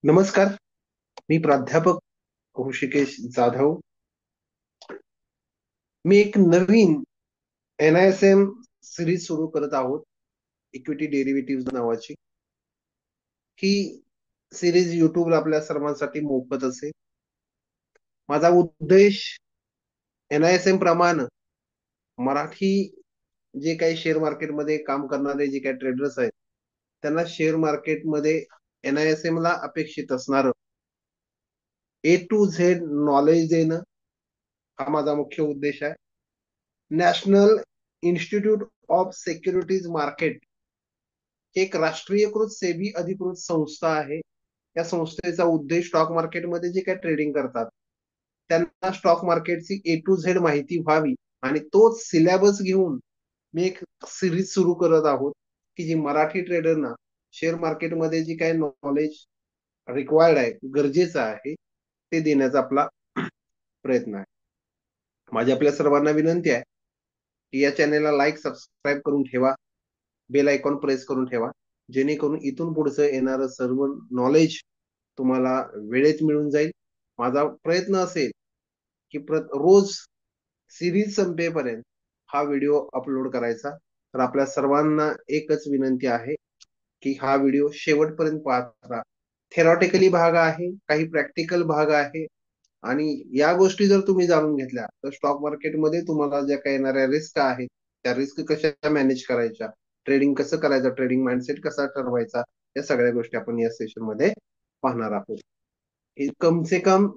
नमस्कार. मी प्राध्यापक ऋषिकेश जाधव. मी एक नवीन NISM सिरीज सुरू करत आहोत, इक्विटी डेरिव्हेटिव्ह नावाची. ही सिरीज युट्यूबला आपल्या सर्वांसाठी मोफत असेल. माझा उद्देश NISM प्रमाणे मराठी जे काही शेअर मार्केटमध्ये काम करणारे जे काही ट्रेडर्स आहेत, त्यांना शेअर मार्केटमध्ये NISM ला अपेक्षित असणार A to Z नॉलेज देणं, हा माझा मुख्य उद्देश आहे. National institute of securities market एक राष्ट्रीयकृत सेबी अधिकृत संस्था आहे. या संस्थेचा उद्देश स्टॉक मार्केटमध्ये जे काही ट्रेडिंग करतात त्यांना स्टॉक मार्केटची A to Z माहिती व्हावी, आणि तोच सिलेबस घेऊन मी एक सिरीज सुरू करत आहोत की जी मराठी ट्रेडरना शेअर मार्केटमध्ये जी काही नॉलेज रिक्वायर्ड आहे, गरजेचं आहे, ते देण्याचा आपला प्रयत्न आहे. माझी आपल्या सर्वांना विनंती आहे की या चॅनेलला लाईक सबस्क्राईब करून ठेवा, बेल आयकॉन प्रेस करून ठेवा, जेणेकरून इथून पुढचं येणारं सर्व नॉलेज तुम्हाला वेळेत मिळून जाईल. माझा प्रयत्न असेल की रोज सिरीज संपेपर्यंत हा व्हिडिओ अपलोड करायचा. तर आपल्या सर्वांना एकच विनंती आहे की हा व्हिडिओ शेवटपर्यंत पाहत राहा. थेरॉटिकली भाग आहे, काही प्रॅक्टिकल भाग आहे, आणि या गोष्टी जर तुम्ही जाणून घेतल्या तर स्टॉक मार्केटमध्ये तुम्हाला ज्या काही येणाऱ्या रिस्क आहेत, त्या रिस्क कशा मॅनेज करायच्या, ट्रेडिंग कसं करायचं, ट्रेडिंग माइंडसेट कसा ठरवायचा, या सगळ्या गोष्टी आपण या सेशन मध्ये पाहणार आहोत. हे कम से कम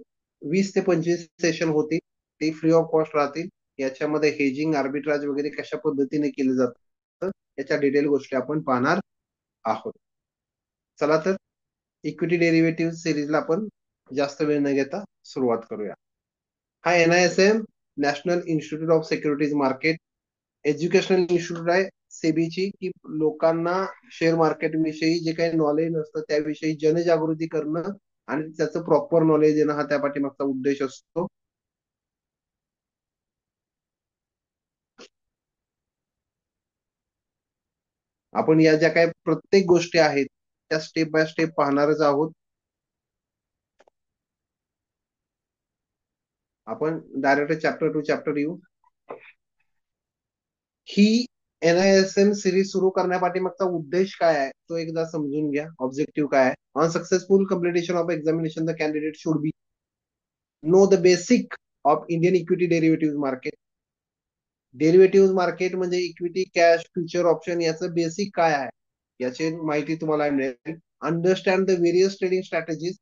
20 ते 25 सेशन होतील. ते फ्री ऑफ कॉस्ट राहतील. याच्यामध्ये हेजिंग, आर्बिट्राज वगैरे कशा पद्धतीने केलं जातं याच्या डिटेल गोष्टी आपण पाहणार आहोत. चला तर इक्विटी डेरिव्हेटिव्ह सिरीजला आपण जास्त वेळ न घेता सुरुवात करूया. हा NISM national institute of securities market educational institute आहे सेबीची, की लोकांना शेअर मार्केट विषयी जे काही नॉलेज नसतं त्याविषयी जनजागृती करणं आणि त्याचं प्रॉपर नॉलेज देणं, हा त्या पाठीमागचा उद्देश असतो. आपण या ज्या काही प्रत्येक गोष्टी आहेत त्या स्टेप बाय स्टेप पाहणारच आहोत. आपण डायरेक्ट चॅप्टर टू चॅप्टर येऊ. ही NISM सिरीज सुरू करण्यापाठीमागचा उद्देश काय आहे तो एकदा समजून घ्या. ऑब्जेक्टिव्ह काय आहे? On successful completion of examination the candidate should be know the basic of Indian equity derivative market. Derivative market म्हणजे इक्विटी, कॅश, फ्युचर, ऑप्शन याचं बेसिक काय आहे याची माहिती तुम्हाला मिळेल. Understand the various trading strategies.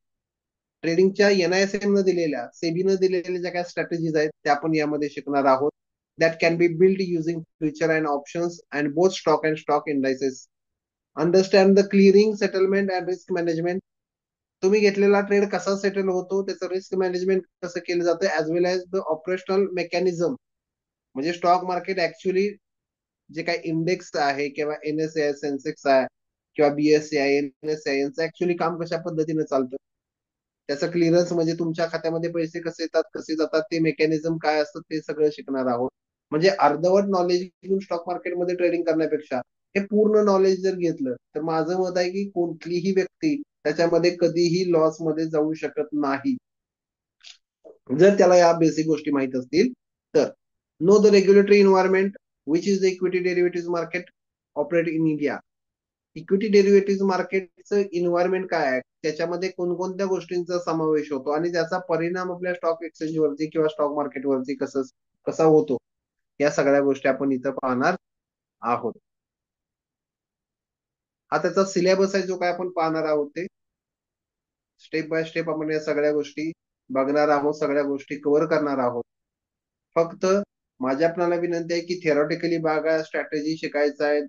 ट्रेडिंगच्या NISM न दिलेल्या, सेबीनं दिलेल्या ज्या काही स्ट्रॅटेजीज आहेत त्या आपण यामध्ये शिकणार आहोत. That can be build using future and options and both stock and stock indices. Understand the clearing, settlement and risk management. तुम्ही घेतलेला ट्रेड कसा सेटल होतो, त्याचं रिस्क मॅनेजमेंट कसं केलं जातं, as well as the operational mechanism. म्हणजे stock market actually जे काही इंडेक्स आहे किंवा NSE सेन्सेक्स आहे किंवा BSE NSE यांचं ऍक्च्युअली काम कशा पद्धतीने चालतं, त्याचं क्लिअरन्स म्हणजे तुमच्या खात्यामध्ये पैसे कसे येतात, कसे जातात, ते मेकॅनिझम काय असतं, ते सगळं शिकणार आहोत. म्हणजे अर्धवट नॉलेज घेऊन स्टॉक मार्केटमध्ये ट्रेडिंग करण्यापेक्षा हे पूर्ण नॉलेज जर घेतलं तर माझं मत आहे की कुठलीही व्यक्ती त्याच्यामध्ये कधीही लॉस मध्ये जाऊ शकत नाही, जर त्याला या बेसिक गोष्टी माहित असतील तर. Know the regulatory environment which is the equity derivative market operate in India. Equity derivative मार्केटचं इन्व्हायरमेंट काय आहे, त्याच्यामध्ये कोणकोणत्या गोष्टींचा समावेश होतो आणि त्याचा परिणाम आपल्या स्टॉक एक्सचेंजवरती किंवा स्टॉक मार्केटवरती कसा होतो, या सगळ्या गोष्टी आपण इथं पाहणार आहोत. हा त्याचा सिलेबस आहे जो काय आपण पाहणार आहोत. ते स्टेप बाय स्टेप आपण या सगळ्या गोष्टी बघणार आहोत, सगळ्या गोष्टी कव्हर करणार आहोत. फक्त माझ्या आपल्याला विनंती आहे की थेरॉटिकली बागा स्ट्रॅटेजी शिकायचा आहे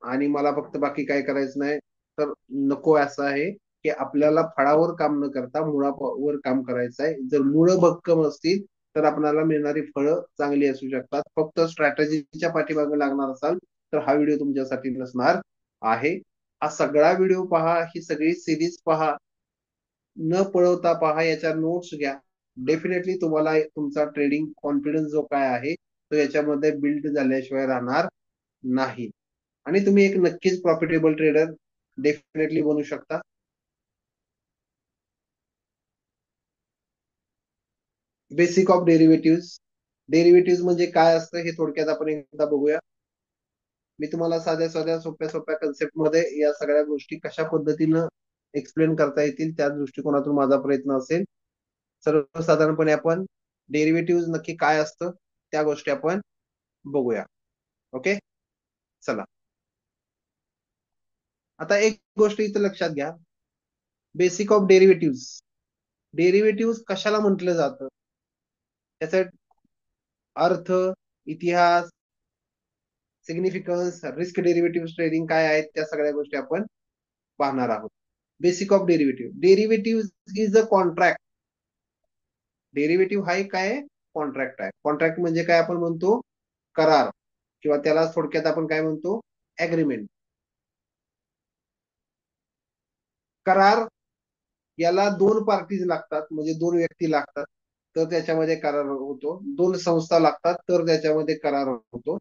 आणि मला फक्त बाकी काय करायचं नाही, तर नको. असं आहे की आपल्याला फळावर काम न करता मुळावर काम करायचं आहे. जर मुळं भक्कम असतील तर आपल्याला मिळणारी फळं चांगली असू शकतात. फक्त स्ट्रॅटेजीच्या पाठीमागे लागणार असाल तर हा व्हिडिओ तुमच्यासाठी नसणार आहे. हा सगळा व्हिडिओ पहा, ही सगळी सिरीज पहा, न पळवता पहा, याच्या नोट्स घ्या. डेफिनेटली तुम्हाला तुमचा ट्रेडिंग कॉन्फिडन्स जो काय आहे तो याच्यामध्ये बिल्ड झाल्याशिवाय राहणार नाही, आणि तुम्ही एक नक्कीच प्रॉफिटेबल ट्रेडर डेफिनेटली बनू शकता. Basic of derivative. डेरिव्हेटिव्ह म्हणजे काय असतं हे थोडक्यात आपण एकदा बघूया. मी तुम्हाला साध्या साध्या सोप्या सोप्या कन्सेप्ट मध्ये या सगळ्या गोष्टी कशा पद्धतीनं एक्सप्लेन करता येतील त्या दृष्टिकोनातून माझा प्रयत्न असेल. सर्वसाधारणपणे आपण डेरिव्हेटिव्ह नक्की काय असतं त्या गोष्टी आपण बघूया. ओके, चला. आता एक गोष्ट इथं लक्षात घ्या. Basic of derivative. डेरिव्हेटिव्ह कशाला म्हटलं जातं, त्याचा अर्थ, इतिहास, सिग्निफिकन्स, रिस्क डेरिव्हेटिव्ह ट्रेडिंग काय आहेत त्या सगळ्या गोष्टी आपण पाहणार आहोत. Basic of derivative. Derivative is a contract. Derivative हा एक काय कॉन्ट्रॅक्ट आहे. कॉन्ट्रॅक्ट म्हणजे काय आपण म्हणतो, करार, किंवा त्याला थोडक्यात आपण काय म्हणतो, ऍग्रीमेंट. करार याला दोन पार्टीज लागतात, म्हणजे दोन व्यक्ती लागतात तर त्याच्यामध्ये करार होतो. दोन संस्था लागतात तर त्याच्यामध्ये करार होतो.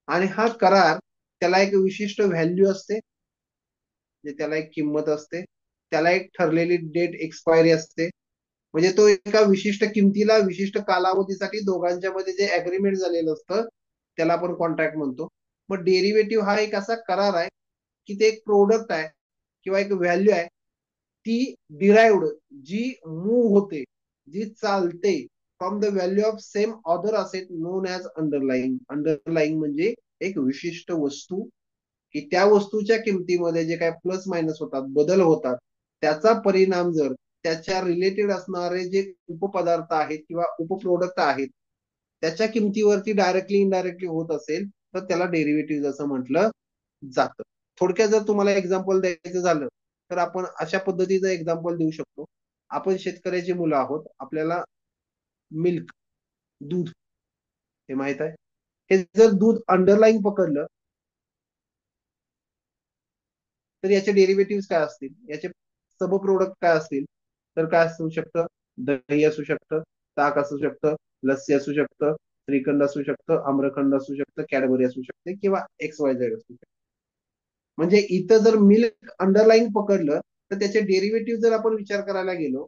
आणि हा करार, त्याला एक विशिष्ट व्हॅल्यू असते, म्हणजे त्याला एक किंमत असते, त्याला एक ठरलेली डेट एक्सपायरी असते. म्हणजे तो एका विशिष्ट किमतीला विशिष्ट कालावधीसाठी दोघांच्या मध्ये जे अग्रीमेंट झालेलं असतं त्याला आपण कॉन्ट्रॅक्ट म्हणतो. मग डेरिव्हेटिव्ह हा एक असा करार आहे की ते एक प्रोडक्ट आहे किंवा एक व्हॅल्यू आहे, ती डिराइव्ड, जी मूव्ह होते, जी चालते from the value of same other asset non as underlying. Underlying म्हणजे एक विशिष्ट वस्तू, की त्या वस्तूच्या किमतीमध्ये जे काही प्लस मायनस होतात, बदल होतात, त्याचा परिणाम जर त्याच्या रिलेटेड असणारे जे उपपदार्थ आहेत किंवा उपप्रोडक्ट आहेत त्याच्या किमतीवरती डायरेक्टली इनडायरेक्टली होत असेल तर त्याला डेरिव्हेटिव्ह असं म्हटलं जातं. थोडक्यात जर तुम्हाला एक्झाम्पल द्यायचं झालं तर आपण अशा पद्धतीचं एक्झाम्पल देऊ शकतो. आपण शेतकऱ्याची मुलं आहोत, आपल्याला मिल्क, दूध, हे माहित आहे. हे जर दूध अंडरलाईन पकडलं तर याचे डेरिव्हेटिव्ह काय असतील, याचे सब प्रोडक्ट काय असतील, तर काय असू शकतं, दही असू शकतं, ताक असू शकतं, लस्सी असू शकतं, श्रीखंड असू शकतं, आम्रखंड असू शकतं, कॅडबरी असू शकते, किंवा एक्स वाय झेड असू शकतं. म्हणजे इथं जर मिल्क अंडरलाईन पकडलं तर त्याचे डेरिव्हेटिव्ह जर आपण विचार करायला गेलो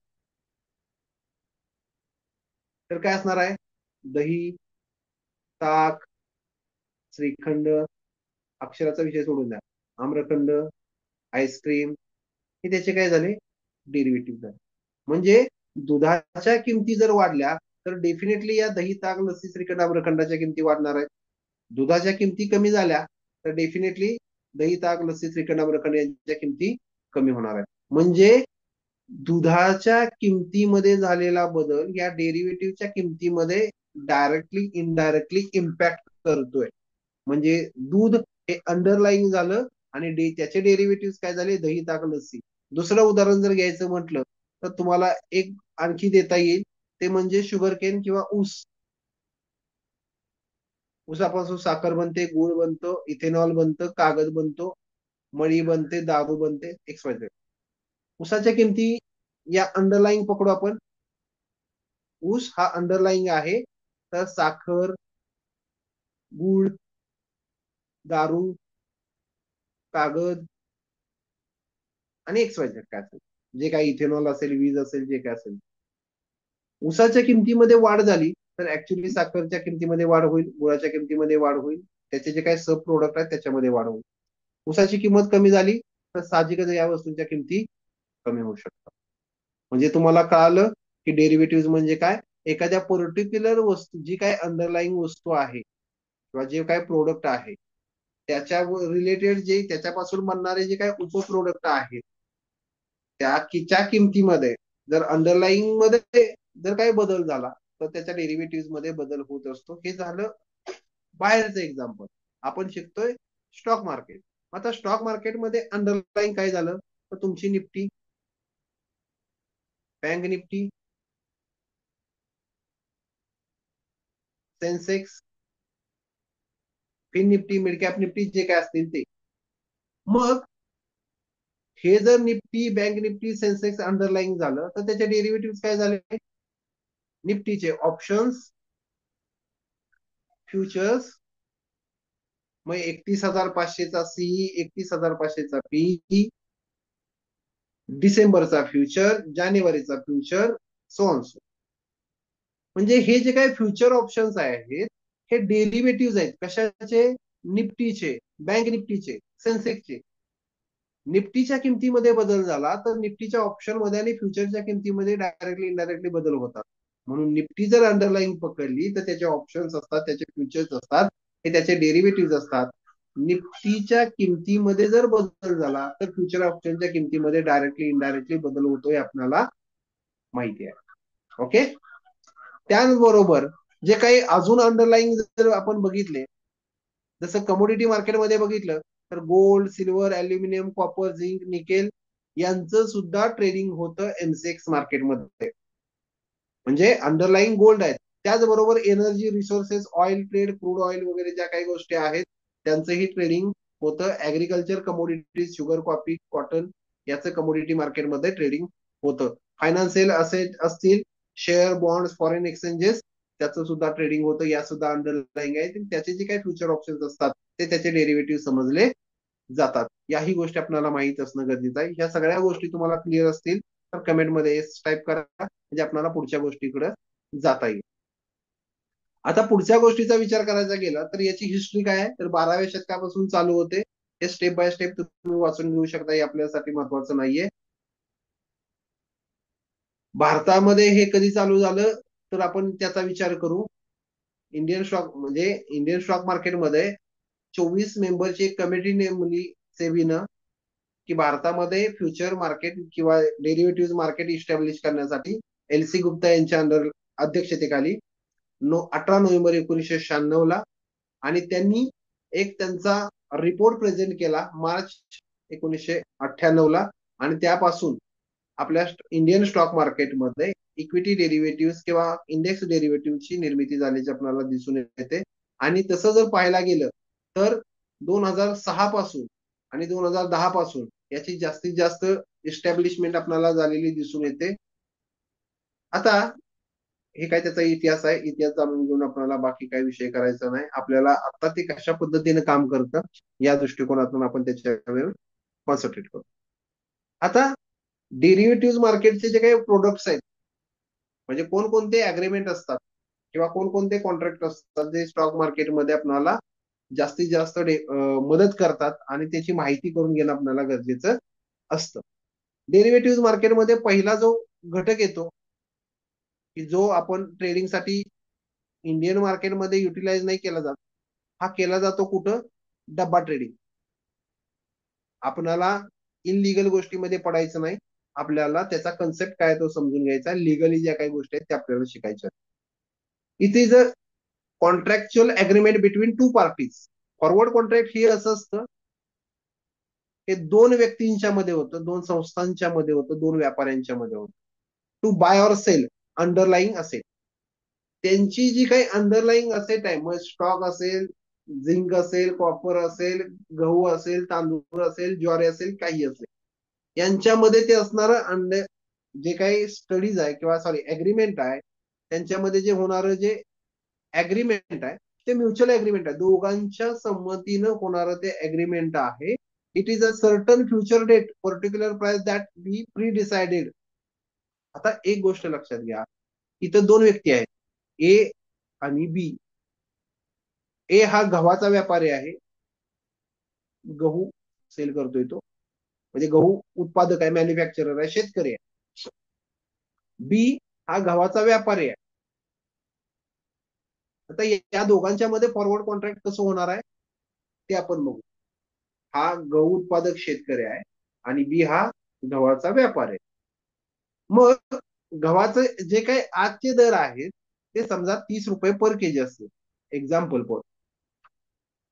तर काय असणार आहे, दही, ताक, श्रीखंड, अक्षराचा विषय सोडून द्या, आम्रखंड, आईस्क्रीम, हे त्याचे काय झाले, डेरिव्हेटिव्ह झाले. म्हणजे दुधाच्या किमती जर वाढल्या तर डेफिनेटली या दही, ताक, लस्सी, श्रीखंड, आम्रखंडाच्या किमती वाढणार आहेत. दुधाच्या किमती कमी झाल्या तर डेफिनेटली दही, ताक, लस्सी, श्रीखंड, आम्रखंड यांच्या किमती कमी होणार आहेत. म्हणजे दुधाच्या किमतीमध्ये झालेला बदल या डेरिव्हेटिव्हच्या किमतीमध्ये डायरेक्टली इनडायरेक्टली इम्पॅक्ट करतोय. म्हणजे दूध हे अंडरलाईंग झालं आणि त्याचे डेरिव्हेटिव्ह काय झाले, दही, ताक, लस्सी. दुसरं उदाहरण जर घ्यायचं म्हटलं तर तुम्हाला एक आणखी देता येईल, ते म्हणजे शुगर केन किंवा ऊस. ऊसापासून साखर बनते, गुळ बनतो, इथेनॉल बनतं, कागद बनतो, मळी बनते, दारू बनते, एक्स. ऊसाच्या किमती या अंडरलाईंग पकडू आपण. ऊस हा अंडरलाईंग आहे, तर साखर, गुळ, दारू, कागद आणि एक्स वाय झेड काय असेल, जे काही इथेनॉल असेल, वीज असेल, जे काय असेल. ऊसाच्या किमतीमध्ये वाढ झाली तर ऍक्च्युली साखरच्या किमतीमध्ये वाढ होईल, गुळाच्या किमतीमध्ये वाढ होईल, त्याचे जे काही सब प्रोडक्ट आहेत त्याच्यामध्ये वाढ होईल. ऊसाची किंमत कमी झाली तर साहजिकच या वस्तूंच्या किमती कमी होऊ शकतात. म्हणजे तुम्हाला कळालं की डेरिव्हेटिव्ह म्हणजे काय, एखाद्या पर्टिक्युलर वस्तू, जी काय अंडरलाईंग वस्तू आहे किंवा जे काय प्रोडक्ट आहे त्याच्या रिलेटेड जे त्याच्यापासून बनणारे जे काही उपप्रोडक्ट आहेत त्या किमतीमध्ये जर अंडरलाईंग मध्ये जर काही बदल झाला तर त्याच्या डेरिव्हेटिव्ह मध्ये बदल होत असतो. हे झालं बाहेरचं एक्झाम्पल. आपण शिकतोय स्टॉक मार्केट. आता स्टॉक मार्केटमध्ये अंडरलाईंग काय झालं, तर तुमची Nifty, bank Nifty, Sensex, fin Nifty, mid cap Nifty, जे काय असतील ते. मग हे जर निफ्टी, बँक निफ्टी, सेन्सेक्स अंडरलाईंग झालं तर त्याचे डेरिव्हेटिव्ह काय झाले, निफ्टीचे ऑप्शन्स, फ्युचर्स. मग 31,500चा सीई, 31,500चा पीई, डिसेंबरचा फ्युचर, जानेवारीचा फ्युचर, सो ऑन सो. म्हणजे हे जे काही फ्युचर ऑप्शन्स आहेत हे डेरिव्हेटिव्ह आहेत. कशाचे? निफ्टीचे, बँक निफ्टीचे, सेन्सेक्सचे. निफ्टीच्या किमतीमध्ये बदल झाला तर निफ्टीच्या ऑप्शन मध्ये आणि फ्युचरच्या किमतीमध्ये डायरेक्टली इनडायरेक्टली बदल होतात. म्हणून निफ्टी जर अंडरलाईन पकडली तर त्याचे ऑप्शन्स असतात, त्याचे फ्युचर्स असतात, हे त्याचे डेरिव्हेटिव्ह असतात. निफ्टीच्या किमतीमध्ये जर बदल झाला तर फ्युचर ऑप्शनच्या किमतीमध्ये डायरेक्टली इनडायरेक्टली बदल होतोय आपल्याला माहिती आहे. ओके. त्याचबरोबर जे काही अजून अंडरलाईन जर आपण बघितले, जसं कमोडिटी मार्केटमध्ये बघितलं तर gold, silver, aluminium, copper, zinc, nickel यांचं सुद्धा ट्रेडिंग होतं एमसीएक्स मार्केटमध्ये. म्हणजे अंडरलाईन गोल्ड आहेत. त्याचबरोबर energy resources, oil trade, crude oil वगैरे ज्या काही गोष्टी आहेत त्यांचंही ट्रेडिंग होतं. Agriculture commodities, sugar, coffee, cotton याचं कमोडिटी मार्केटमध्ये ट्रेडिंग होतं. फायनान्शियल असेट असतील, शेअर, बॉन्ड, फॉरेन एक्सचेंजेस, त्याचं सुद्धा ट्रेडिंग होतं. या सुद्धा अंडरलाईन आहे. त्याचे जे काही फ्युचर ऑप्शन्स असतात ते त्याचे डेरिव्हेटिव्ह समजले जातात. याही गोष्टी आपल्याला माहित असणं गरजेचं आहे. ह्या सगळ्या गोष्टी तुम्हाला क्लिअर असतील तर कमेंटमध्ये टाईप करा, म्हणजे आपल्याला पुढच्या गोष्टीकडे जाता येईल. आता पुढच्या गोष्टीचा विचार करायचा गेला तर याची हिस्ट्री काय आहे, तर 12व्या शतकापासून चालू होते. हे स्टेप बाय स्टेप तुम्ही वाचून घेऊ शकता, हे आपल्यासाठी महत्वाचं नाहीये. भारतामध्ये हे कधी चालू झालं तर आपण त्याचा विचार करू. इंडियन स्टॉक मार्केटमध्ये 24 मेंबरची एक कमिटी नेमली सेबीनं, की भारतामध्ये फ्युचर मार्केट किंवा डेरिव्हेटिव्ह मार्केट इस्टॅब्लिश करण्यासाठी एल सी गुप्ता यांच्या अंडर अध्यक्षतेखाली 18 नोव्हेंबर 1996 आणि त्यांनी एक त्यांचा रिपोर्ट प्रेझेंट केला मार्च 1998 आणि त्यापासून आपल्या इंडियन स्टॉक मार्केटमध्ये इक्विटी डेरिव्हेटिव्ह किंवा इंडेक्स डेरिव्हेटिव्हची निर्मिती झाल्याची आपल्याला दिसून येते. आणि तसं जर पाहायला गेलं तर 2006 पासून आणि 2010 पासून याची जास्तीत जास्त इस्टॅब्लिशमेंट आपल्याला झालेली दिसून येते. आता हे काय त्याचा इतिहास आहे, इतिहास जाणून घेऊन आपल्याला बाकी काही विषय करायचा नाही. आपल्याला आता ते कशा पद्धतीने काम करतं या दृष्टिकोनातून आपण त्याच्यावर कॉन्सन्ट्रेट करू. आता डेरिव्हेटिव्ह मार्केटचे जे काही प्रोडक्ट्स आहेत, म्हणजे कोणकोणते अग्रीमेंट असतात किंवा कोणकोणते कॉन्ट्रॅक्ट असतात जे स्टॉक मार्केटमध्ये आपल्याला जास्तीत जास्त मदत करतात आणि त्याची माहिती करून घेणं आपल्याला गरजेचं असतं. डेरिव्हेटिव्ह मार्केटमध्ये पहिला जो घटक येतो की जो आपण ट्रेडिंगसाठी इंडियन मार्केटमध्ये युटिलाइज नाही केला जात, हा केला जातो कुठं? डब्बा ट्रेडिंग. आपल्याला इनलिगल गोष्टीमध्ये पडायचं नाही, आपल्याला त्याचा कन्सेप्ट काय तो समजून घ्यायचा, लिगली ज्या काही गोष्टी आहेत त्या आपल्याला शिकायच्या. It is a contractual agreement between two parties. Forward contract हे असं असतं हे दोन व्यक्तींच्या मध्ये होतं, दोन संस्थांच्या मध्ये होतं, दोन व्यापाऱ्यांच्या मध्ये होतं. To buy or sell underlying असेल, त्यांची जी काही अंडरलाईंग असेट आहे, मग स्टॉक असेल, झिंक असेल, कॉपर असेल, गहू असेल, तांदूळ असेल, ज्वारी असेल, काही असेल, यांच्यामध्ये ते असणारं जे काही स्टडीज आहे किंवा सॉरी अग्रीमेंट आहे, त्यांच्यामध्ये जे होणारं जे अग्रीमेंट आहे ते म्युच्युअल अग्रीमेंट आहे, दोघांच्या संमतीनं होणारं ते अग्रीमेंट आहे. It is a certain future date particular price that be pre decided. आता एक गोष्ट लक्षात घ्या, इथं दोन व्यक्ती आहेत, ए आणि बी. ए हा गव्हाचा व्यापारी आहे, गहू सेल करतोय तो, म्हणजे गहू उत्पादक आहे, मॅन्युफॅक्चरर आहे, शेतकरी आहे. बी हा गव्हाचा व्यापारी आहे. आता या दोघांच्या मध्ये फॉरवर्ड कॉन्ट्रॅक्ट कसं होणार आहे ते आपण बघू. हा गहू उत्पादक शेतकरी आहे आणि बी हा गव्हाचा व्यापार आहे. मग गव्हाचे जे काही आजचे दर आहेत ते समजा 30 रुपये पर केजी असतील, एक्झाम्पल पर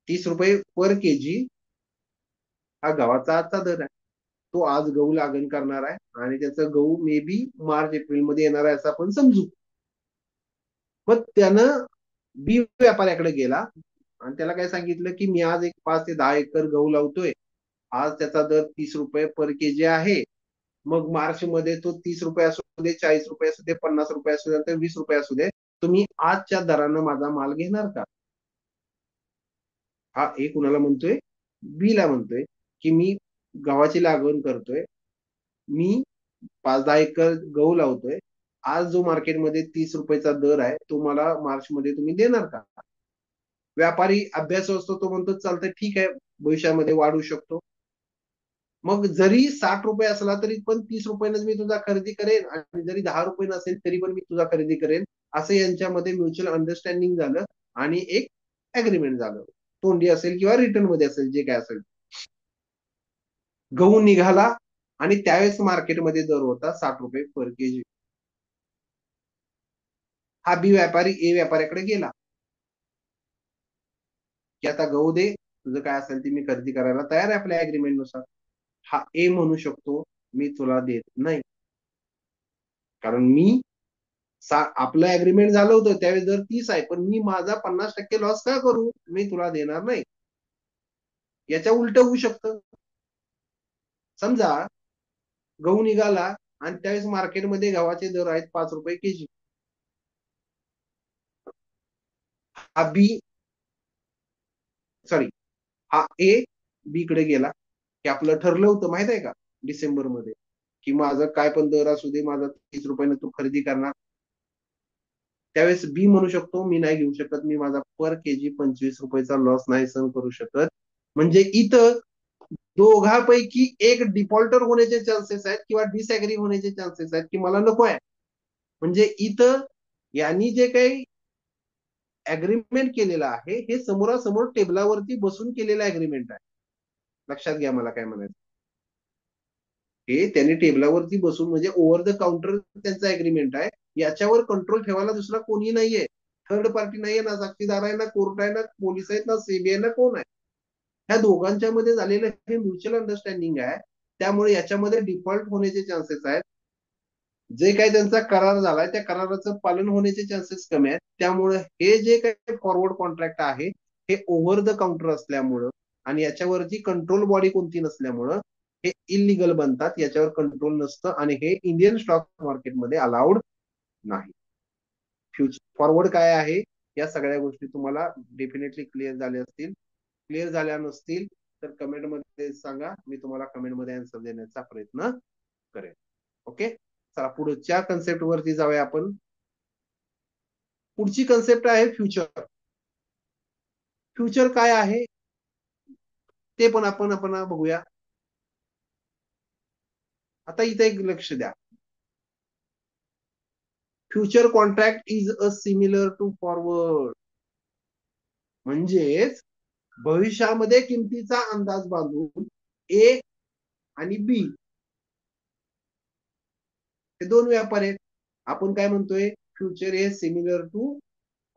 30 रुपये पर केजी हा गव्हाचा आजचा दर आहे. तो आज गहू लागण करणार आहे आणि त्याचं गहू मे बी मार्च एप्रिल मध्ये येणार आहे असं आपण समजू. मग त्यानं बी व्यापाऱ्याकडे गेला आणि त्याला काय सांगितलं की मी आज एक 5 ते 10 एकर गहू लावतोय, आज त्याचा दर 30 रुपये पर केजी आहे. मग मार्च मध्ये तो 30 रुपये असू दे, 40 रुपये असू दे, 50 रुपये असू दे, 20 रुपये असू दे, तुम्ही आजच्या दरानं माझा माल घेणार का? हा ए कुणाला म्हणतोय? बी ला म्हणतोय की मी गव्हाची लागवड करतोय, मी 5-10 एकर गहू लावतोय, आज जो मार्केटमध्ये 30 रुपयाचा दर आहे तो मला मार्च मध्ये तुम्ही देणार का? व्यापारी अभ्यास असतो, तो म्हणतो चालतंय ठीक आहे, भविष्यामध्ये वाढू शकतो. मग जरी 60 रुपये असला तरी पण 30 रुपयानं मी तुझा खरेदी करेन, आणि जरी 10 रुपये नसेल तरी पण मी तुझा खरेदी करेन. असं यांच्यामध्ये म्युच्युअल अंडरस्टँडिंग झालं आणि एक अग्रीमेंट झालं. तोंडी असेल किंवा रिटर्न मध्ये असेल, जे काय असेल. गहू निघाला आणि त्यावेळेस मार्केटमध्ये दर होता 60 रुपये पर केजी. हा बी व्यापारी ए व्यापाऱ्याकडे गेला की आता गहू दे, तुझं काय असेल ते मी खरेदी करायला तयार आहे आपल्या अग्रीमेंट नुसार. हा ए म्हणू शकतो मी तुला देत नाही, कारण मी आपलं अग्रीमेंट झालं होतं त्यावेळेस दर 30 आहे, पण मी माझा 50% लॉस का करू, मी तुला देणार नाही. याच्या उलट होऊ शकतं. समजा गहू निघाला आणि त्यावेळेस मार्केटमध्ये गव्हाचे दर आहेत 5 रुपये केजी. हा बी, सॉरी, हा ए बी कडे गेला की आपलं ठरलं होतं माहित आहे का डिसेंबर मध्ये, की माझं काय पण दर असू दे, माझा 30 रुपयानं तू खरेदी करणार. त्यावेळेस बी म्हणू शकतो मी नाही घेऊ शकत, मी माझा पर केजी 25 रुपयाचा लॉस नाही सहन करू शकत. म्हणजे इथं दोघांपैकी एक डिफॉल्टर होण्याचे चान्सेस आहेत किंवा डिसएग्री होण्याचे चान्सेस आहेत की मला नको आहे. म्हणजे इथं यांनी जे काही अग्रीमेंट केलेलं आहे हे समोरासमोर टेबलावरती बसून केलेलं अग्रीमेंट आहे. लक्षात घ्या मला काय म्हणायचं. हे त्यांनी टेबलावरती बसून म्हणजे ओव्हर द काउंटर त्यांचा अग्रीमेंट आहे. याच्यावर कंट्रोल ठेवायला दुसरा कोणी नाहीये. थर्ड पार्टी नाहीये, ना साक्षीदार आहे, ना कोर्ट आहे, ना पोलीस आहेत, ना सीबीआय, ना कोण आहे. ह्या दोघांच्या मध्ये झालेलं हे म्युच्युअल अंडरस्टँडिंग आहे. त्यामुळे याच्यामध्ये डिफॉल्ट होण्याचे चान्सेस आहेत. जे काही त्यांचा करार झालाय त्या कराराचं पालन होण्याचे चान्सेस कमी आहेत. त्यामुळे हे जे काही फॉरवर्ड कॉन्ट्रॅक्ट आहे हे ओव्हर द काउंटर असल्यामुळं आणि याच्यावरची कंट्रोल बॉडी कोणती नसल्यामुळं हे इलिगल बनतात, याच्यावर कंट्रोल नसतं आणि हे इंडियन स्टॉक मार्केटमध्ये अलाउड नाही. फ्युचर फॉरवर्ड काय आहे या सगळ्या गोष्टी तुम्हाला डेफिनेटली क्लिअर झाल्या असतील. क्लिअर झाल्या नसतील तर कमेंटमध्ये सांगा, मी तुम्हाला कमेंटमध्ये आन्सर देण्याचा प्रयत्न करेन. ओके, चला पुढच्या कन्सेप्ट वरती जाऊया आपण. पुढची कन्सेप्ट आहे फ्युचर. फ्युचर काय आहे ते पण आपण बघूया. आता इथे एक लक्ष द्या. Future contract is a similar to forward. म्हणजेच भविष्यामध्ये किमतीचा अंदाज बांधून ए आणि बी हे दोन व्यापार आहेत. आपण काय म्हणतोय, फ्युचर हे सिमिलर टू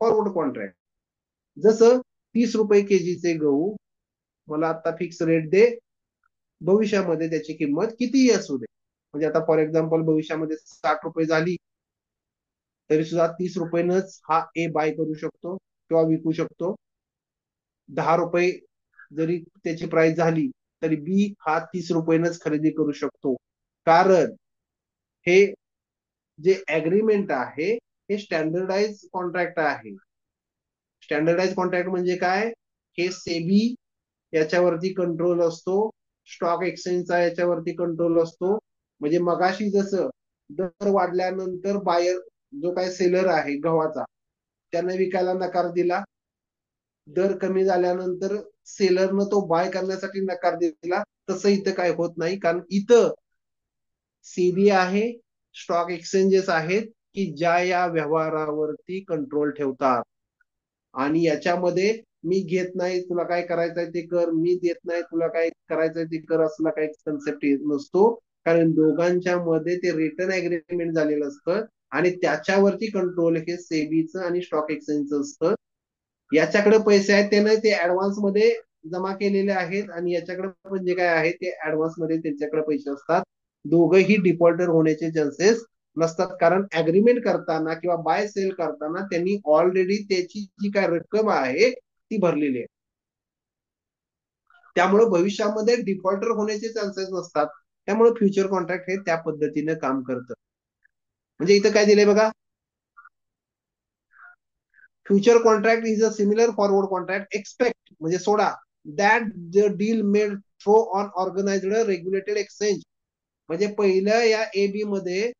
फॉरवर्ड कॉन्ट्रॅक्ट. जसं 30 रुपये केजीचे गहू मला आता फिक्स रेट दे, भविष्यामध्ये त्याची किंमत कितीही असू दे. म्हणजे आता फॉर एक्झाम्पल भविष्यामध्ये 60 रुपये झाली तरी सुद्धा 30 रुपयेनच हा ए बाय करू शकतो किंवा विकू शकतो. 10 रुपये जरी त्याची प्राइस झाली तरी बी हा 30 रुपयेनच खरेदी करू शकतो. कारण हे जे अग्रीमेंट आहे हे स्टँडर्डाइज कॉन्ट्रॅक्ट आहे. स्टँडर्डाइज कॉन्ट्रॅक्ट म्हणजे काय, हे सेबी याच्यावरती कंट्रोल असतो, स्टॉक एक्सचेंजचा याच्यावरती कंट्रोल असतो. म्हणजे मगाशी जसं दर वाढल्यानंतर बायर जो काय सेलर आहे गव्हाचा त्याने विकायला नकार दिला, दर कमी झाल्यानंतर सेलरनं तो बाय करण्यासाठी नकार दिला, तसं इथं काय होत नाही. कारण इथं सेबी आहे, स्टॉक एक्सचेंजेस आहेत की ज्या या व्यवहारावरती कंट्रोल ठेवतात. आणि याच्यामध्ये मी घेत नाही तुला काय करायचंय ते कर, मी देत नाही तुला काय करायचंय ते कर, असला काही कन्सेप्ट नसतो. कारण दोघांच्या मध्ये ते रिटर्न अग्रीमेंट झालेलं असतं आणि त्याच्यावरती कंट्रोल हे सेबीचं आणि स्टॉक एक्सचेंजचं असतं. याच्याकडे पैसे आहेत त्याने ते ऍडव्हान्स मध्ये जमा केलेले आहेत आणि याच्याकडे पण जे काय आहे ते ऍडव्हान्स मध्ये त्यांच्याकडे पैसे असतात. दोघंही डिफॉल्टर होण्याचे चान्सेस नसतात, कारण अग्रीमेंट करताना किंवा बाय सेल करताना त्यांनी ऑलरेडी त्याची जी काय रक्कम आहे ती भरलेली आहे. त्यामुळे भविष्यामध्ये डिफॉल्टर होण्याचे चान्सेस नसतात. त्यामुळे फ्युचर कॉन्ट्रॅक्ट हे त्या पद्धतीने काम करतं. म्हणजे इथं काय दिलंय बघा, future contract is a similar forward contract expect म्हणजे सोडा that the deal made through on organised regulated exchange. म्हणजे पहिल्या या ए बी मध्ये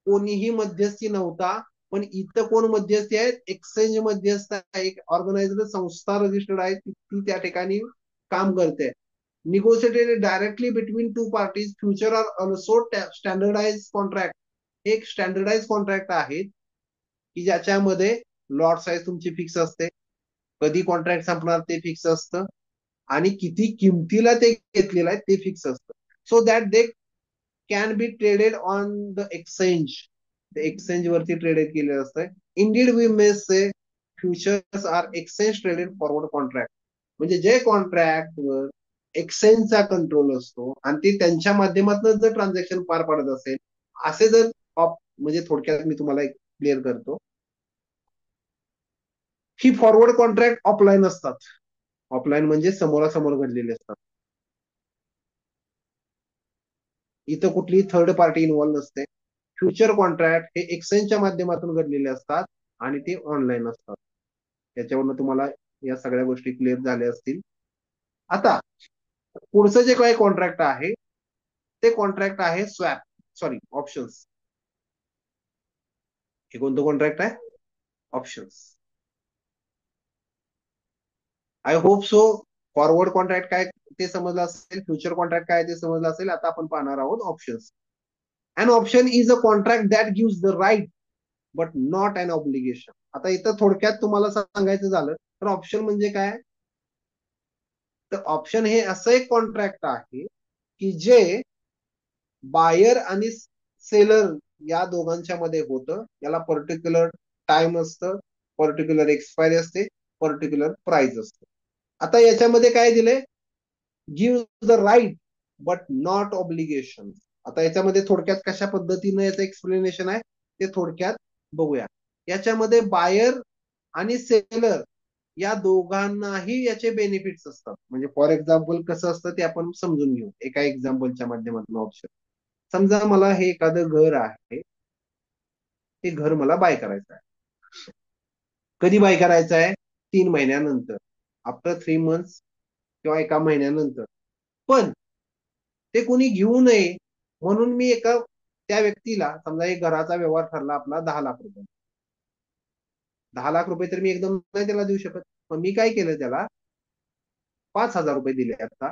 कोणीही मध्यस्थी नव्हता. पण इथं कोण मध्यस्थी आहेत? एक्सचेंज मध्यस्थ आहे, एक ऑर्गनायझर संस्था रजिस्टर्ड आहे, ती त्या ठिकाणी काम करते. Negotiated directly between two parties, future are also standardise contract. एक स्टँडर्डाइज कॉन्ट्रॅक्ट आहेत की ज्याच्यामध्ये लॉट साईज तुमची फिक्स असते, कधी कॉन्ट्रॅक्ट संपणार ते फिक्स असतं, आणि किती किमतीला ते घेतलेलं आहे ते फिक्स असतं. So that they can be traded on the exchange. Exchange वरती ट्रेडेड केलेलं असतं. Indeed we may say futures are exchange traded forward contract. म्हणजे जे कॉन्ट्रॅक्ट वर एक्सचेंजचा कंट्रोल असतो आणि ते त्यांच्या माध्यमातून जर ट्रान्झॅक्शन पार पाडत असेल, असे जर म्हणजे थोडक्यात मी तुम्हाला क्लिअर करतो, ही फॉरवर्ड कॉन्ट्रॅक्ट ऑफलाईन असतात. ऑफलाईन म्हणजे समोरासमोर घडलेले असतात. इथं कुठलीही थर्ड पार्टी इन्व्हॉल्व नसते. फ्युचर कॉन्ट्रॅक्ट हे एक्सचेंजच्या माध्यमातून घडलेले असतात आणि ते ऑनलाईन असतात. त्याच्यावरनं तुम्हाला या सगळ्या गोष्टी क्लिअर झाल्या असतील. आता पुढचं जे काही कॉन्ट्रॅक्ट आहे ते कॉन्ट्रॅक्ट आहे स्वॅप, सॉरी ऑप्शन्स. हे कोणतं कॉन्ट्रॅक्ट आहे? Options. I hope so forward contract काय ते समजलं असेल, फ्युचर कॉन्ट्रॅक्ट काय ते समजलं असेल. आता आपण पाहणार आहोत options. An option is a contract that gives the right but not an obligation. आता इथं थोडक्यात तुम्हाला सांगायचं झालं तर ऑप्शन म्हणजे काय? तर ऑप्शन हे असं एक कॉन्ट्रॅक्ट आहे की जे बायर आणि सेलर या दोघांच्या मध्ये होतं. याला पर्टिक्युलर टाइम असतं, पर्टिक्युलर एक्सपायरी असते, पर्टिक्युलर प्राइस असते. आता याच्यामध्ये काय दिलंय? Give the right but not obligation. आता याच्यामध्ये थोडक्यात कशा पद्धतीनं याचं एक्सप्लेनेशन आहे ते थोडक्यात बघूया. याच्यामध्ये बायर आणि सेलर या दोघांनाही याचे बेनिफिट्स असतात. म्हणजे फॉर एक्झाम्पल कसं असतं ते आपण समजून घेऊ एका एक्झाम्पलच्या माध्यमातून. ऑप्शन, समजा मला हे एखादं घर आहे, ते घर मला बाय करायचं आहे. कधी बाय करायचं आहे? 3 महिन्यानंतर, आफ्टर 3 मंथ्स किंवा एका महिन्यानंतर. पण ते कोणी घेऊ नये म्हणून मी एका त्या व्यक्तीला, समजा एक घराचा व्यवहार ठरला आपला 10 लाख रुपये. 10 लाख रुपये तर मी एकदम नाही त्याला देऊ शकत. मग मी काय केलं, त्याला 5,000 रुपये दिले आता,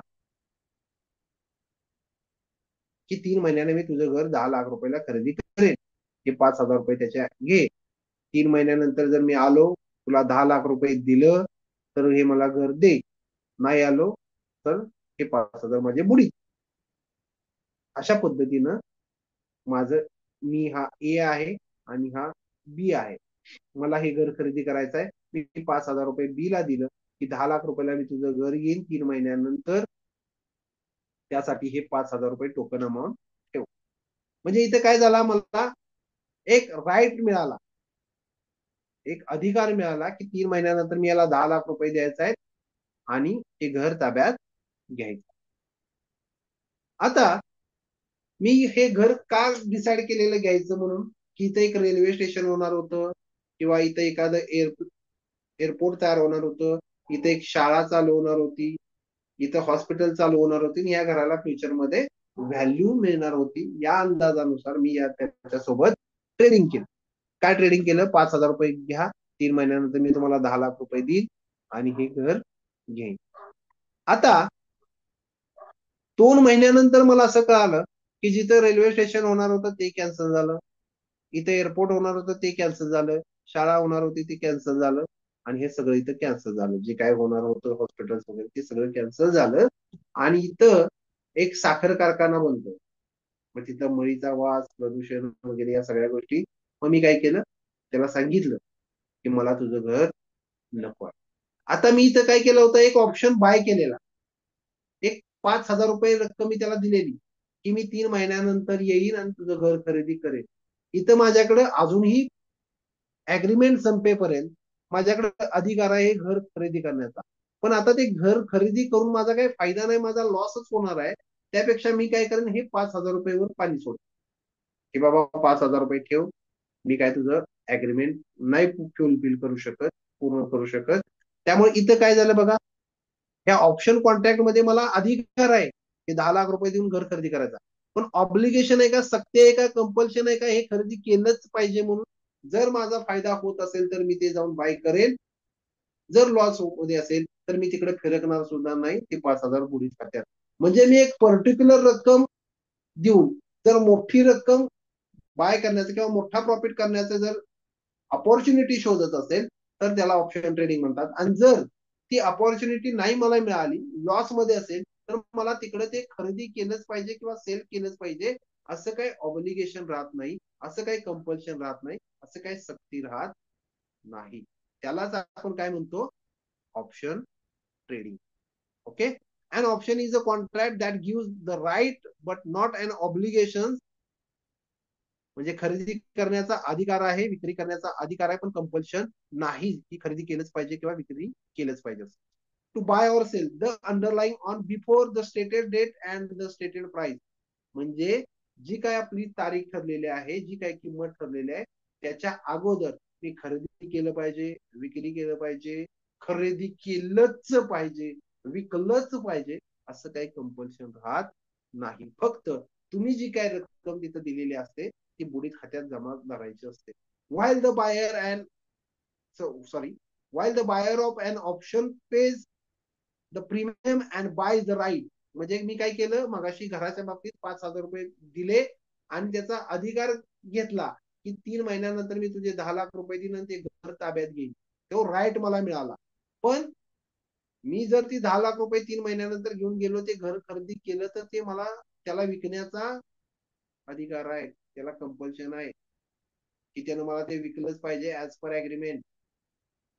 की 3 महिन्याने मी तुझं घर 10 लाख रुपयाला खरेदी करेन. हे 5,000 रुपये त्याच्या घे. 3 महिन्यानंतर जर मी आलो, तुला 10 लाख रुपये दिलं, तर हे मला घर दे. नाही आलो तर हे 5,000 माझे बुडी. अशा पद्धतीनं माझं, मी हा ए आहे आणि हा बी आहे. मला हे घर खरेदी करायचं आहे. मी 5,000 रुपये बी ला दिलं की 10 लाख रुपयाला मी तुझं घर येईन 3 महिन्यानंतर. त्यासाठी हे 5,000 रुपये टोकन अमाऊंट ठेव. म्हणजे इथे काय झाला, मला एक राईट मिळाला, एक अधिकार मिळाला की 3 महिन्यानंतर मी याला 10 लाख रुपये द्यायचे आहेत आणि हे घर ताब्यात घ्यायचं. आता मी हे घर का डिसाईड केलेलं घ्यायचं म्हणून, की इथं एक रेल्वे स्टेशन होणार होतं, किंवा इथं एखादं एअरपोर्ट तयार होणार होतं, इथं एक शाळा चालू होणार होती, इथं हॉस्पिटल चालू होणार होती, आणि या घराला फ्युचरमध्ये व्हॅल्यू मिळणार होती. या अंदाजानुसार मी या त्याच्यासोबत ट्रेडिंग केलं. काय ट्रेडिंग केलं? 5,000 रुपये घ्या, 3 महिन्यानंतर मी तुम्हाला 10 लाख रुपये देईन आणि हे घर घेईन. आता 2 महिन्यानंतर मला असं कळालं की जिथं रेल्वे स्टेशन होणार होतं ते कॅन्सल झालं, इथं एअरपोर्ट होणार होतं ते कॅन्सल झालं, शाळा होणार होती ते कॅन्सल झालं, आणि हे सगळं इथं कॅन्सल झालं. जे काय होणार होतं हॉस्पिटल वगैरे ते सगळं कॅन्सल झालं. आणि इथं एक साखर कारखाना बनतो. मग तिथं मळीचा वास, प्रदूषण वगैरे या सगळ्या गोष्टी. मग मी काय केलं, त्याला सांगितलं की मला तुझं घर नको आहे. आता मी इथं काय केलं होतं, एक ऑप्शन बाय केलेला. एक 5,000 रुपये रक्कम मी त्याला दिलेली की मी 3 महिन्यानंतर येईन आणि तुझं घर खरेदी करेन. इथं माझ्याकडे अजूनही ऍग्रीमेंट संपेपर्यंत माझ्याकडे अधिकार आहे घर खरेदी करण्याचा. पण आता ते घर खरेदी करून माझा काही फायदा नाही, माझा लॉसच होणार आहे. त्यापेक्षा मी काय करेन, हे 5,000 रुपयेवर पाणी सोड की बाबा 5,000 रुपये ठेव, मी काय तुझं अग्रीमेंट नाही फुलफिल करू शकत, पूर्ण करू शकत. त्यामुळे इथं काय झालं बघा, ह्या ऑप्शन कॉन्ट्रॅक्ट मध्ये मला अधिकार आहे की 10 लाख रुपये देऊन घर खरेदी करायचा. पण ऑब्लिगेशन आहे का, सक्ती आहे का, कंपल्शन आहे का, हे खरेदी केलंच पाहिजे म्हणून. जर माझा फायदा होत असेल तर मी ते जाऊन बाय करेल, जर लॉस मध्ये असेल तर मी तिकडे फिरकणार सुद्धा नाही, ते 5,000 बुडीत खात्यात. म्हणजे मी एक पर्टिक्युलर रक्कम देऊन जर मोठी रक्कम बाय करण्याचं किंवा मोठा प्रॉफिट करण्याचं जर अपॉर्च्युनिटी शोधत असेल तर त्याला ऑप्शन ट्रेडिंग म्हणतात. आणि जर ती अपॉर्च्युनिटी नाही मला मिळाली, लॉस मध्ये असेल, तर मला तिकडे ते खरेदी केलंच पाहिजे किंवा सेल केलंच पाहिजे, असं काही ऑब्लिगेशन राहत नाही, असं काही कंपल्शन राहत नाही, असं काही सक्ती राहत नाही. त्यालाच आपण काय म्हणतो, option trading. Okay. An option is a contract that gives the right but not an obligation. म्हणजे खरेदी करण्याचा अधिकार आहे, विक्री करण्याचा अधिकार आहे, पण कंपल्शन नाही की खरेदी केलंच पाहिजे किंवा विक्री केलंच पाहिजे. To buy or sell the underlying on before the stated date and the stated price. म्हणजे जी काय आपली तारीख ठरलेली आहे, जी काय किंमत ठरलेली आहे, त्याच्या अगोदर मी खरेदी केलं पाहिजे, विक्री केलं पाहिजे, खरेदी केलंच पाहिजे, विकलंच पाहिजे, असं काही कंपल्शन राहत नाही. फक्त तुम्ही जी काय रक्कम तिथं दिलेली असते ती बुडीत खात्यात जमा करायची असते. while the buyer and sorry while the buyer of an option pays the premium and buys the right. म्हणजे मी काय केलं, मगाशी घराच्या बाबतीत 5,000 रुपये दिले आणि त्याचा अधिकार घेतला की 3 महिन्यानंतर मी तुझे 10 लाख रुपये देईन आणि ते घर ताब्यात घेईन, तो राईट मला मिळाला. पण मी जर ती 10 लाख रुपये 3 महिन्यानंतर घेऊन गेलो, ते घर खरेदी केलं, तर ते मला त्याला विकण्याचा अधिकार आहे, त्याला कंपल्शन आहे की त्यानं मला ते विकलंच पाहिजे ऍज पर अग्रीमेंट.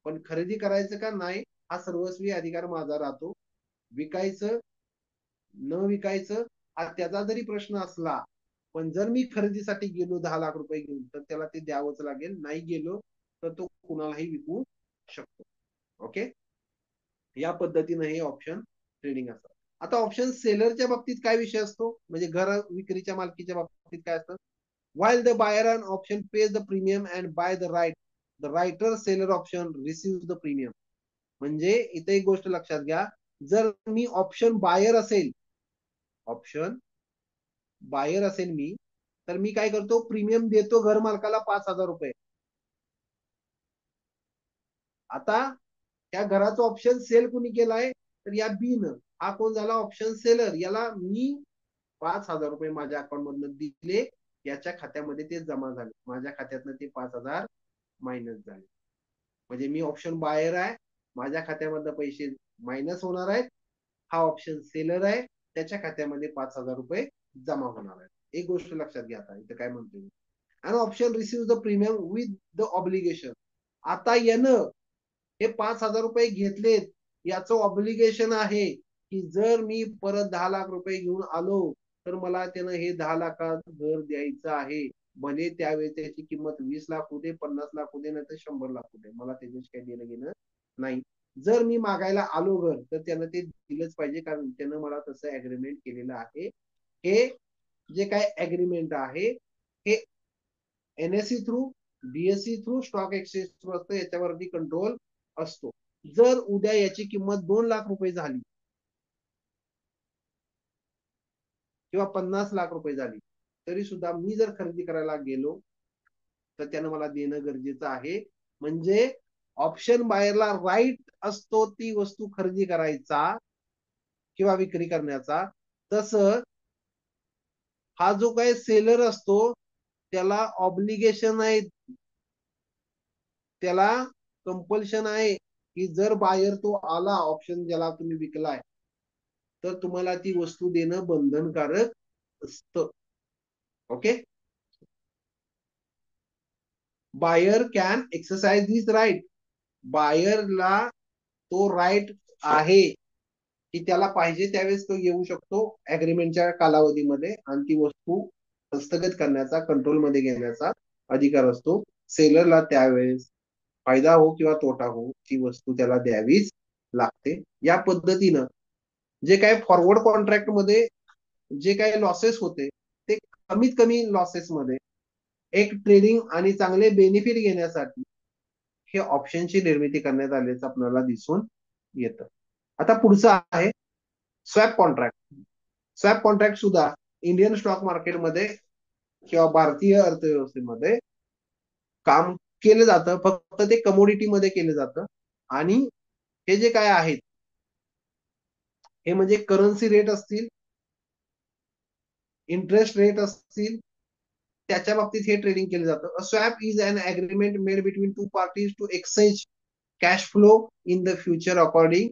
पण खरेदी करायचं का नाही हा सर्वस्वी अधिकार माझा राहतो. विकायचं न विकायचं हा त्याचा जरी प्रश्न असला, पण जर मी खरेदीसाठी गेलो 10 लाख रुपये घेऊन, तर त्याला ते द्यावंच लागेल. नाही गेलो तर तो कुणालाही विकू शकतो. ओके. या पद्धतीने हे ऑप्शन ट्रेडिंग असतं. आता ऑप्शन सेलरच्या बाबतीत काय विषय असतो, म्हणजे घर विक्रीच्या मालकीच्या बाबतीत काय असतं. while the buyer on option pays the premium and buy the right, the writer seller option receives the premium. म्हणजे इथे एक गोष्ट लक्षात घ्या, जर मी ऑप्शन बायर असेल, ऑप्शन बायर असेल मी, तर मी काय करतो, प्रीमियम देतो घर मालकाला 5,000 रुपये. आता त्या घराचं ऑप्शन सेल कुणी केलाय, तर या बी न, हा कोण झाला, ऑप्शन सेलर. याला मी 5,000 रुपये माझ्या अकाउंट मधून दिले, याच्या खात्यामध्ये ते जमा झाले, माझ्या खात्यातनं ते 5,000 मायनस झाले. म्हणजे मी ऑप्शन बायर आहे, माझ्या खात्यामधनं पैसे मायनस होणार आहेत. हा ऑप्शन सेलर आहे, त्याच्या खात्यामध्ये 5,000 रुपये जमा होणार आहेत. एक गोष्ट लक्षात घ्या, आता इथं काय म्हणतोय, आणि option receive the premium with the obligation. आता यानं हे 5,000 रुपये घेतलेत, याचं ऑब्लिगेशन आहे की जर मी परत 10 लाख रुपये घेऊन आलो, तर मला त्यानं हे 10 लाखात घर द्यायचं आहे. भले त्यावेळी त्याची किंमत 20 लाख होऊ दे, 50 लाख होऊ दे, नाही तर 100 लाख होऊ दे, मला त्याच्याशी काही देणं घेणं नाही. जर मी मागायला आलो घर, तर त्यानं ते दिलंच पाहिजे, कारण त्यानं मला तसं अग्रीमेंट केलेलं आहे. हे जे काय अग्रीमेंट आहे, हे NSC through, BSc through, stock exchange through असतं, याच्यावरती कंट्रोल असतो. जर उद्या याची किंमत 2 लाख रुपये झाली किंवा 50 लाख रुपये झाली, तरी सुद्धा मी जर खरेदी करायला गेलो, तर त्यानं मला देणं गरजेचं आहे. म्हणजे ऑप्शन बायरला राईट असतो ती वस्तू खरेदी करायचा किंवा विक्री करण्याचा. तसं हा जो काही सेलर असतो, त्याला ऑब्लिगेशन आहे, त्याला कंपल्शन आहे की जर बायर तो आला, ऑप्शन ज्याला तुम्ही विकलाय, तर तुम्हाला ती वस्तू देणं बंधनकारक असतं. Okay. Buyer can exercise this right. बायरला तो राईट आहे की त्याला पाहिजे त्यावेळेस तो येऊ शकतो अग्रीमेंटच्या कालावधीमध्ये, आणि ती वस्तू हस्तगत करण्याचा, कंट्रोलमध्ये घेण्याचा अधिकार असतो. सेलरला त्यावेळेस फायदा हो किंवा तोटा हो, ती वस्तू त्याला द्यावीच लागते. या पद्धतीनं जे काय फॉरवर्ड कॉन्ट्रॅक्ट मध्ये जे काही लॉसेस होते, ते कमीत कमी लॉसेस मध्ये एक ट्रेडिंग आणि चांगले बेनिफिट घेण्यासाठी हे ऑप्शनची निर्मिती करण्यात आल्याचं आपल्याला दिसून येतं. आता पुढचं आहे स्वॅप कॉन्ट्रॅक्ट. स्वॅप कॉन्ट्रॅक्ट सुद्धा इंडियन स्टॉक मार्केटमध्ये किंवा भारतीय अर्थव्यवस्थेमध्ये काम केलं जातं, फक्त ते कमोडिटीमध्ये केलं जातं. आणि हे जे काय आहेत हे म्हणजे करन्सी रेट असतील, इंटरेस्ट रेट असतील, त्याच्या बाबतीत हे ट्रेडिंग केलं जातं. A swap is an agreement made between two parties to exchange cash flow in the future according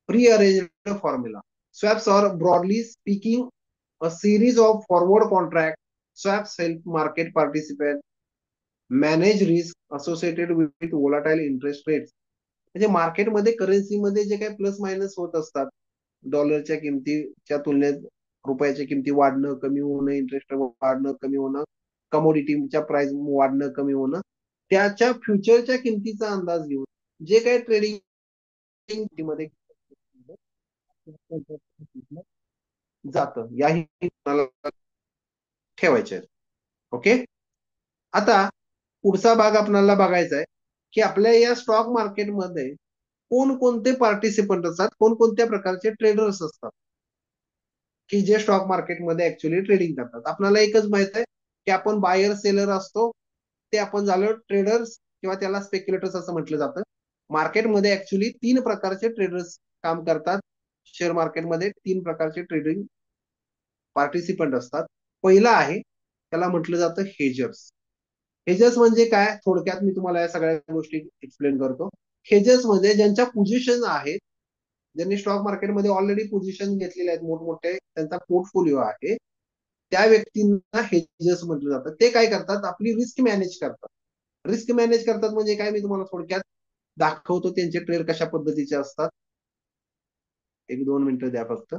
pre-arranged formula. Swaps are broadly speaking a series of forward contract. Swaps help market participants manage risk associated with volatile interest rates. म्हणजे मार्केटमध्ये करन्सीमध्ये जे काही plus minus होत असतात, डॉलरच्या किमतीच्या तुलनेत रुपयाच्या किमती वाढणं कमी होणं, इंटरेस्ट वाढणं कमी होणं, कमोडिटीच्या प्राइस वाढणं कमी होणं, त्याच्या फ्युचरच्या किमतीचा अंदाज घेऊन जे काही ट्रेडिंग मध्ये जातं, याही ठेवायचे. ओके. आता पुढचा भाग आपल्याला बघायचा आहे की आपल्या या स्टॉक मार्केटमध्ये कोणकोणते पार्टिसिपंट असतात, कोणकोणत्या प्रकारचे ट्रेडर्स असतात की जे स्टॉक मार्केटमध्ये ऍक्च्युअली ट्रेडिंग करतात. आपल्याला एकच माहित आहे की आपण बायर सेलर असतो, ते आपण झालं ट्रेडर्स किंवा त्याला स्पेक्युलेटर्स असं म्हटलं जातं. मार्केटमध्ये ऍक्च्युअली 3 प्रकारचे ट्रेडर्स काम करतात. शेअर मार्केटमध्ये 3 प्रकारचे ट्रेडिंग पार्टिसिपंट असतात. पहिला आहे, त्याला म्हटलं जातं हेजर्स. हेजर्स म्हणजे काय, थोडक्यात मी तुम्हाला या सगळ्या गोष्टी एक्सप्लेन करतो. हेजर्स म्हणजे ज्यांच्या पोझिशन आहेत, ज्यांनी स्टॉक मार्केटमध्ये ऑलरेडी पोझिशन घेतलेले आहेत, मोठमोठे त्यांचा पोर्टफोलिओ आहे, त्या व्यक्तींना हेजर्स म्हटलं जातं. ते काय करतात, आपली रिस्क मॅनेज करतात. रिस्क मॅनेज करतात म्हणजे काय, मी तुम्हाला थोडक्यात दाखवतो त्यांचे ट्रेड कशा पद्धतीचे असतात. 1-2 मिनिटं द्या फक्त.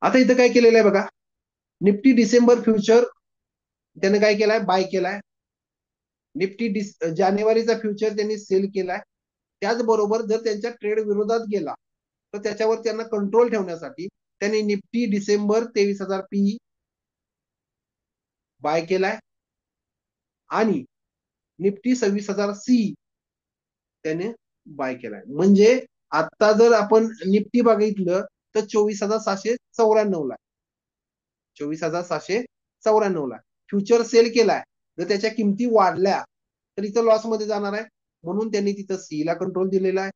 आता इथं काय केलेलं आहे बघा, निफ्टी डिसेंबर फ्युचर त्याने काय केलाय, बाय केलाय. निफ्टी जानेवारीचा फ्युचर त्यांनी सेल केलाय. त्याचबरोबर जर त्यांच्या ट्रेड विरोधात गेला तर त्याच्यावर त्यांना कंट्रोल ठेवण्यासाठी त्यांनी निफ्टी डिसेंबर 23,000 पी बाय केलाय आणि निफ्टी 26,000 सी त्याने बाय केलाय. म्हणजे आता जर आपण निफ्टी बघितलं तर 24,794 ला, 24,794 ला फ्युचर सेल केलाय. जर त्याच्या किमती वाढल्या तर इथं लॉस मध्ये जाणार आहे, म्हणून त्यांनी तिथं सी ला कंट्रोल दिलेला आहे.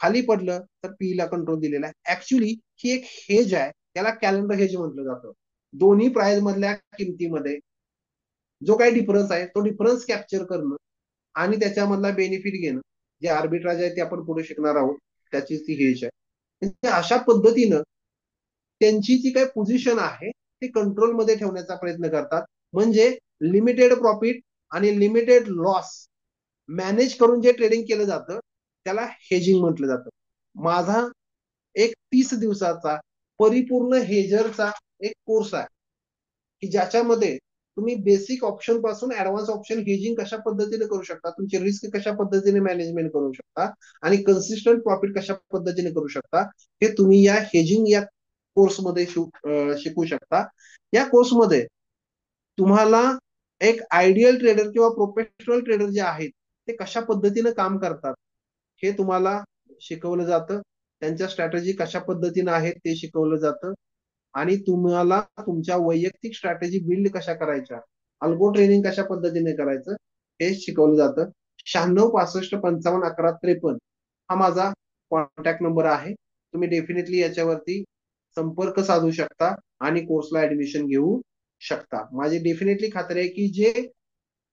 खाली पडलं तर पी ला कंट्रोल दिलेला आहे. ऍक्च्युली ही एक हेज आहे, त्याला कॅलेंडर हेज म्हटलं जातं. दोन्ही प्राइस मधल्या किमतीमध्ये जो काही डिफरन्स आहे तो डिफरन्स कॅप्चर करणं आणि त्याच्यामधला बेनिफिट घेणं, जे आर्बिट्राज आहे ते आपण पुढे शिकणार आहोत, त्याची ती हेज आहे. म्हणजे अशा पद्धतीनं त्यांची जी काही पोझिशन आहे ती कंट्रोलमध्ये ठेवण्याचा प्रयत्न करतात. म्हणजे लिमिटेड प्रॉफिट आणि लिमिटेड लॉस मॅनेज करून जे ट्रेडिंग केलं जातं त्याला हेजिंग म्हटलं जातं. माझा एक 30 दिवसाचा परिपूर्ण हेजरचा एक कोर्स आहे की ज्याच्यामध्ये तुम्ही बेसिक ऑप्शन पासून ऍडव्हान्स ऑप्शन हेजिंग कशा पद्धतीने करू शकता, तुमची रिस्क कशा पद्धतीने मॅनेजमेंट करू शकता आणि कन्सिस्टंट प्रॉफिट कशा पद्धतीने करू शकता, हे तुम्ही या हेजिंग या कोर्समध्ये शिकू शकता. या कोर्समध्ये तुम्हाला एक आयडियल ट्रेडर किंवा प्रोफेशनल ट्रेडर जे आहेत ते कशा पद्धतीने काम करतात हे तुम्हाला शिकवलं जातं. त्यांच्या स्ट्रॅटेजी कशा पद्धतीने आहेत ते शिकवलं जातं आणि तुम्हाला तुमच्या वैयक्तिक स्ट्रॅटेजी बिल्ड कशा करायच्या, अल्गो ट्रेनिंग कशा पद्धतीने करायचं हे शिकवलं जातं. 96 65 55 11 53 हा माझा कॉन्टॅक्ट नंबर आहे. तुम्ही डेफिनेटली याच्यावरती संपर्क साधू शकता आणि कोर्सला ऍडमिशन घेऊ शकता. माझी डेफिनेटली खात्री आहे की जे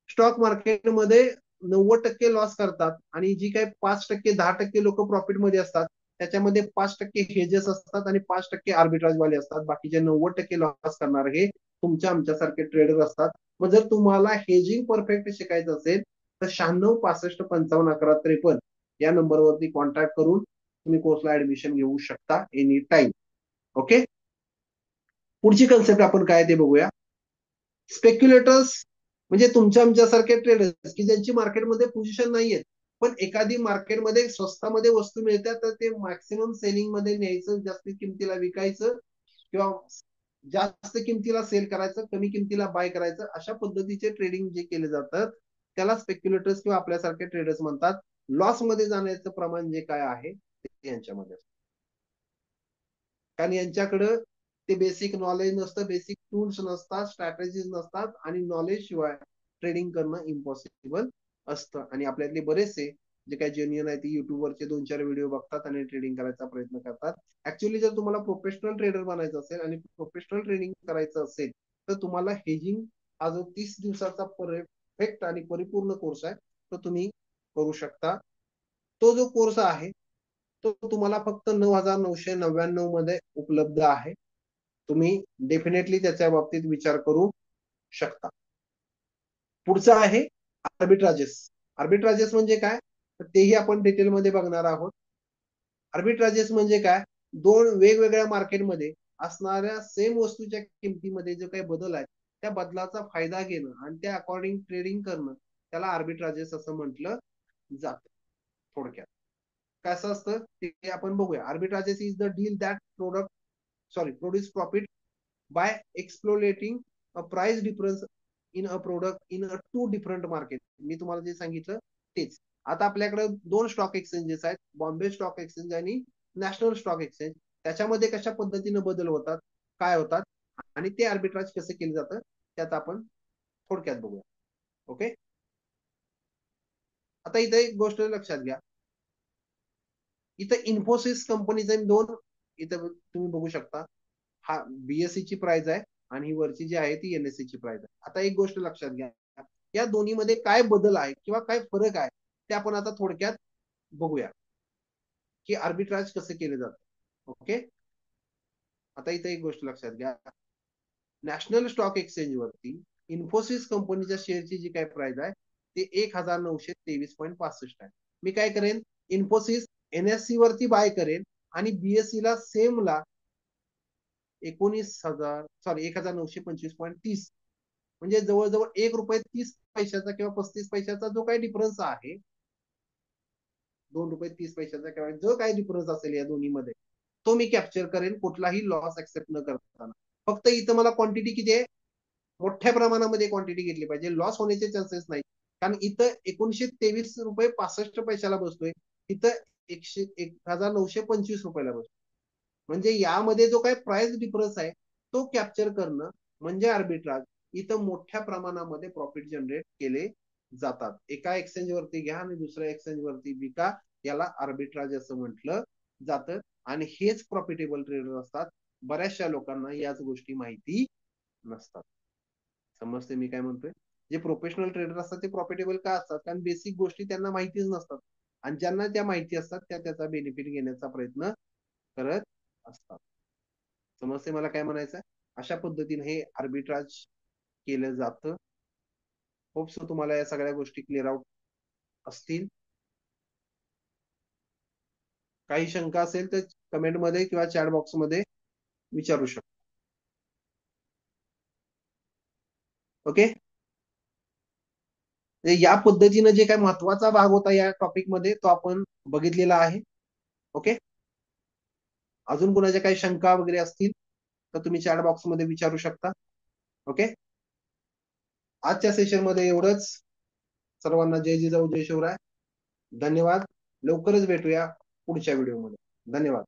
स्टॉक मार्केटमध्ये 90% लॉस करतात आणि जी काही 5% 10% लोक प्रॉफिटमध्ये असतात, त्याच्यामध्ये 5% हेजेस असतात आणि 5% आर्बिट्राज वाले असतात. बाकीचे 90% लॉस करणार हे तुमच्या आमच्यासारखे ट्रेडर असतात. मग जर तुम्हाला हेजिंग परफेक्ट शिकायचं असेल तर 96 65 55 11 53 या नंबरवरती कॉन्टॅक्ट करून तुम्ही कोर्सला ऍडमिशन घेऊ शकता एनी टाइम. ओके. पुढची कन्सेप्ट आपण काय ते बघूया. स्पेक्युलेटर्स म्हणजे तुमच्या आमच्यासारखे ट्रेडर्स की ज्यांची मार्केटमध्ये पोझिशन नाहीये, पण एखादी मार्केटमध्ये स्वस्तामध्ये वस्तू मिळतात तर ते मॅक्सिमम सेलिंग मध्ये न्यायचं, जास्त किमतीला विकायचं किंवा जास्त किमतीला सेल करायचं, कमी किमतीला बाय करायचं, अशा पद्धतीचे ट्रेडिंग जे केले जातात त्याला स्पेक्युलेटर्स किंवा आपल्यासारखे ट्रेडर्स म्हणतात. लॉस मध्ये जाण्याचं प्रमाण जे काय आहे ते यांच्यामध्ये असतं. कारण यांच्याकडं ते बेसिक नॉलेज नसतं, बेसिक टूल्स नसतात, स्ट्रॅटेजीज नसतात आणि नॉलेज शिवाय ट्रेडिंग करणं इम्पॉसिबल असतं. आणि आपल्यातले बरेचसे जे काही जेन्युइन आहे ते युट्यूबवरचे 2-4 व्हिडिओ बघतात आणि ट्रेडिंग करायचा प्रयत्न करतात. ऍक्च्युअली जर तुम्हाला प्रोफेशनल ट्रेडर बनायचं असेल आणि प्रोफेशनल ट्रेडिंग करायचं असेल तर तुम्हाला हेजिंग हा जो 30 दिवसाचा परफेक्ट आणि परिपूर्ण कोर्स आहे तो तुम्ही करू शकता. तो जो कोर्स आहे तो तुम्हाला फक्त 9,999 मध्ये उपलब्ध आहे. तुम्ही डेफिनेटली त्याच्या बाबतीत विचार करू शकता. पुढचं आहे आर्बिट्राजेस. आर्बिट्राजेस म्हणजे काय तर तेही आपण डिटेलमध्ये बघणार आहोत. आर्बिट्राजेस म्हणजे काय, दोन वेगवेगळ्या मार्केटमध्ये असणाऱ्या सेम वस्तूच्या किमतीमध्ये जो काही बदल आहे त्या बदलाचा फायदा घेणं आणि त्या अकॉर्डिंग ट्रेडिंग करणं त्याला आर्बिट्राजेस असं म्हटलं जातं थोडक्यात. कसं असतं ते आपण बघूया. Arbitrages is the deal that produce profit by exploiting a price difference in a product in a two different market. मी तुम्हाला जे सांगितलं तेच. आता आपल्याकडे दोन स्टॉक एक्सचेंजेस आहेत, बॉम्बे स्टॉक एक्सचेंज आणि नॅशनल स्टॉक एक्सचेंज. त्याच्यामध्ये कशा पद्धतीने बदल होतात, काय होतात आणि ते आर्बिट्राज कसं केलं जातं त्यात आपण थोडक्यात बघूया. ओके. आता इथे एक गोष्ट लक्षात घ्या. इथं इन्फोसिस कंपनीचे दोन इथं तुम्ही बघू शकता. हा बीएससी ची प्राइस आहे आणि ही वरची जी आहे ती एनएससी ची प्राइस आहे. आता एक गोष्ट लक्षात घ्या, या दोन्हीमध्ये काय बदल आहे किंवा काय फरक आहे ते आपण आता थोडक्यात बघूया की आर्बिट्राज कसं केलं जातं. ओके. आता इथे एक गोष्ट लक्षात घ्या, नॅशनल स्टॉक एक्सचेंज वरती इन्फोसिस कंपनीच्या शेअरची जी काय प्राइस आहे ते 1,923.65 आहे. मी काय करेन, इन्फोसिस एनएससी वरती बाय करेन आणि बीएससी ला सेम ला 1,925.30 म्हणजे जवळजवळ ₹1.30 किंवा 35 पैशाचा जो काही डिफरन्स आहे, ₹2.30 किंवा जो काही डिफरन्स असेल या दोन्हीमध्ये तो मी कॅप्चर करेन कुठलाही लॉस ऍक्सेप्ट न करताना. फक्त इथं मला क्वांटिटी किती आहे, मोठ्या प्रमाणामध्ये क्वांटिटी घेतली पाहिजे, लॉस होण्याचे चान्सेस नाही. कारण इथं ₹1923.65 बसतोय, इथं 1,925 बसतोय. म्हणजे यामध्ये जो काही प्राइस डिफरन्स आहे तो कॅप्चर करणं म्हणजे आर्बिट्राज. इथं मोठ्या प्रमाणामध्ये प्रॉफिट जनरेट केले जातात. एका एक्सचेंज वरती घ्या आणि दुसऱ्या एक्सचेंज वरती विका, याला आर्बिट्राज असं म्हटलं जातं. आणि हेच प्रॉफिटेबल ट्रेडर असतात. बऱ्याचशा लोकांना याच गोष्टी माहिती नसतात. समजते मी काय म्हणतोय. जे प्रोफेशनल ट्रेडर असतात ते प्रॉफिटेबल का असतात, कारण बेसिक गोष्टी त्यांना माहितीच नसतात आणि ज्यांना त्या माहिती असतात त्या त्याचा बेनिफिट घेण्याचा प्रयत्न करत असतात. समजते मला काय म्हणायचं. अशा पद्धतीने हे आर्बिट्राज केलं जातं. होप सो तुम्हाला या सगळ्या गोष्टी क्लिअर आउट असतील. काही शंका असेल तर कमेंट मध्ये किंवा चॅट बॉक्स मध्ये विचारू शकता. ओके. या पद्धतीने जे काही महत्वाचा भाग होता या टॉपिक मध्ये तो आपण बघितलेला आहे. ओके. अजून कोणाच्या काही शंका वगैरे असतील तर तुम्ही चॅट बॉक्स मध्ये विचारू शकता. ओके. आजच्या सेशन मध्ये एवढंच. सर्वांना जय जिजाऊ जय शिवराय. धन्यवाद. लवकरच भेटूया पुढच्या व्हिडिओमध्ये. धन्यवाद.